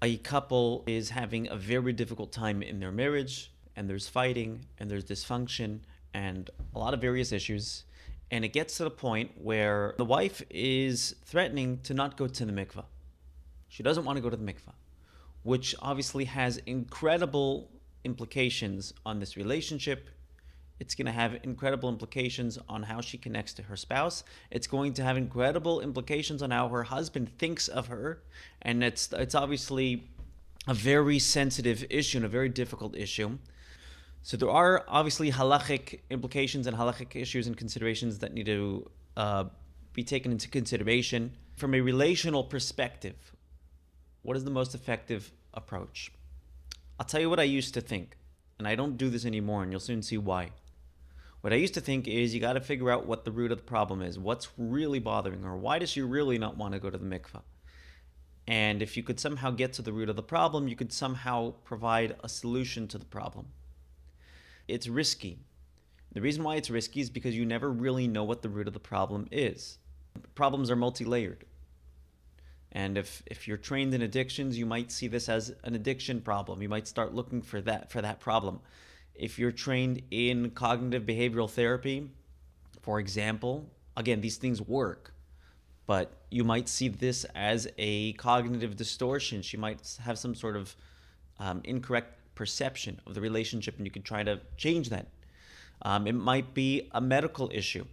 a couple is having a very difficult time in their marriage, and there's fighting, and there's dysfunction, and a lot of various issues. And it gets to the point where the wife is threatening to not go to the mikveh. She doesn't want to go to the mikveh, which obviously has incredible implications on this relationship. It's going to have incredible implications on how she connects to her spouse. It's going to have incredible implications on how her husband thinks of her. And it's obviously a very sensitive issue and a very difficult issue. So there are obviously halachic implications and halachic issues and considerations that need to be taken into consideration. From a relational perspective, what is the most effective approach? I'll tell you what I used to think, and I don't do this anymore, and you'll soon see why. What I used to think is you got to figure out what the root of the problem is. What's really bothering her? Why does she really not want to go to the mikveh? And if you could somehow get to the root of the problem, you could somehow provide a solution to the problem. It's risky. The reason why it's risky is because you never really know what the root of the problem is. Problems are multi-layered. And if you're trained in addictions, you might see this as an addiction problem. You might start looking for that problem. If you're trained in cognitive behavioral therapy, for example, again, these things work, but you might see this as a cognitive distortion. She might have some sort of incorrect perception of the relationship, and you could try to change that. It might be a medical issue.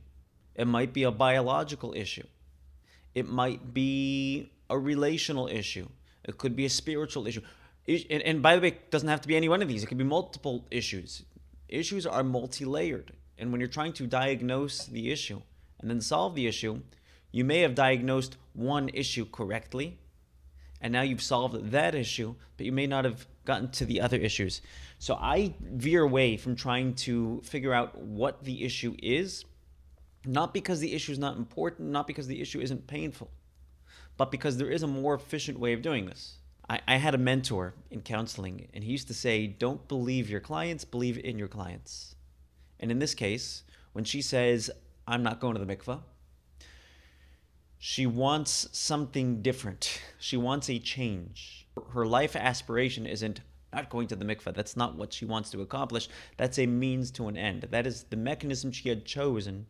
It might be a biological issue. It might be a relational issue. It could be a spiritual issue. And by the way, it doesn't have to be any one of these. It could be multiple issues. Issues are multi-layered. And when you're trying to diagnose the issue and then solve the issue, you may have diagnosed one issue correctly, and now you've solved that issue, but you may not have gotten to the other issues. So I veer away from trying to figure out what the issue is, not because the issue is not important, not because the issue isn't painful, but because there is a more efficient way of doing this. I had a mentor in counseling, and he used to say, don't believe your clients, believe in your clients. And in this case, when she says, I'm not going to the mikveh, she wants something different. She wants a change. Her life aspiration isn't not going to the mikveh. That's not what she wants to accomplish. That's a means to an end. That is the mechanism she had chosen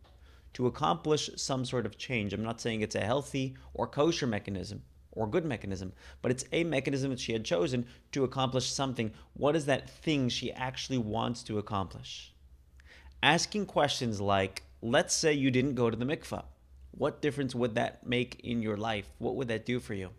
to accomplish some sort of change. I'm not saying it's a healthy or kosher mechanism or good mechanism, but it's a mechanism that she had chosen to accomplish something. What is that thing she actually wants to accomplish? Asking questions like, let's say you didn't go to the mikveh. What difference would that make in your life? What would that do for you?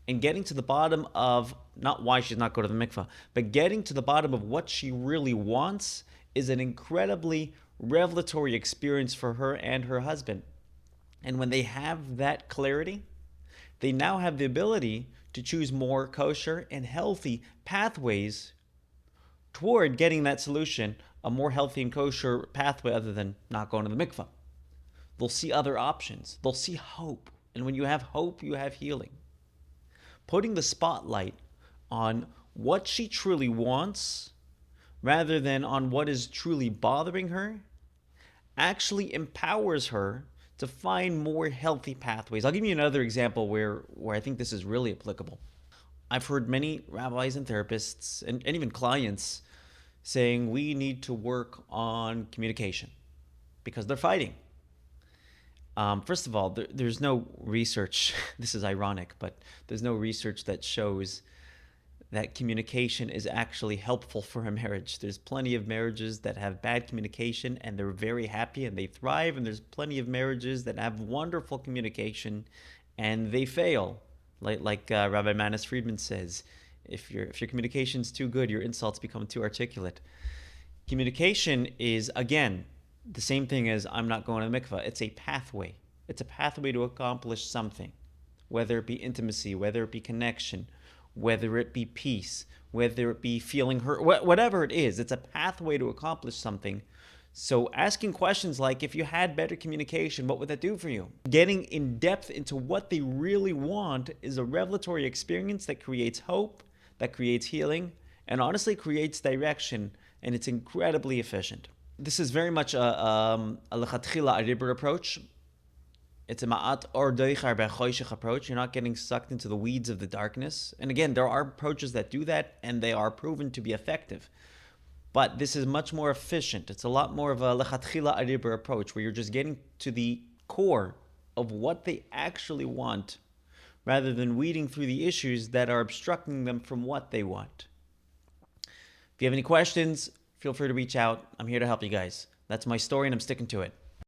And getting to the bottom of not why she's not going to the mikveh, but getting to the bottom of what she really wants is an incredibly revelatory experience for her and her husband. And when they have that clarity, they now have the ability to choose more kosher and healthy pathways toward getting that solution, a more healthy and kosher pathway other than not going to the mikveh. They'll see other options. They'll see hope. And when you have hope, you have healing. Putting the spotlight on what she truly wants rather than on what is truly bothering her actually empowers her to find more healthy pathways. I'll give you another example where I think this is really applicable. I've heard many rabbis and therapists and even clients saying we need to work on communication because they're fighting. First of all, there's no research, this is ironic, but there's no research that shows that communication is actually helpful for a marriage. There's plenty of marriages that have bad communication and they're very happy and they thrive, and there's plenty of marriages that have wonderful communication and they fail. Like Rabbi Manis Friedman says, if your communication's too good, your insults become too articulate. Communication is, again, the same thing as I'm not going to the mikveh. It's a pathway. It's a pathway to accomplish something, whether it be intimacy, whether it be connection, whether it be peace, whether it be feeling hurt, whatever it is. It's a pathway to accomplish something. So asking questions like, if you had better communication, what would that do for you? Getting in depth into what they really want is a revelatory experience that creates hope, that creates healing, and honestly creates direction, and it's incredibly efficient. This is very much a lechatchila, a ribber approach. It's a ma'at or doichar b'choshech approach. You're not getting sucked into the weeds of the darkness. And again, there are approaches that do that, and they are proven to be effective. But this is much more efficient. It's a lot more of a lechatchila ariber approach, where you're just getting to the core of what they actually want, rather than weeding through the issues that are obstructing them from what they want. If you have any questions, feel free to reach out. I'm here to help you guys. That's my story, and I'm sticking to it.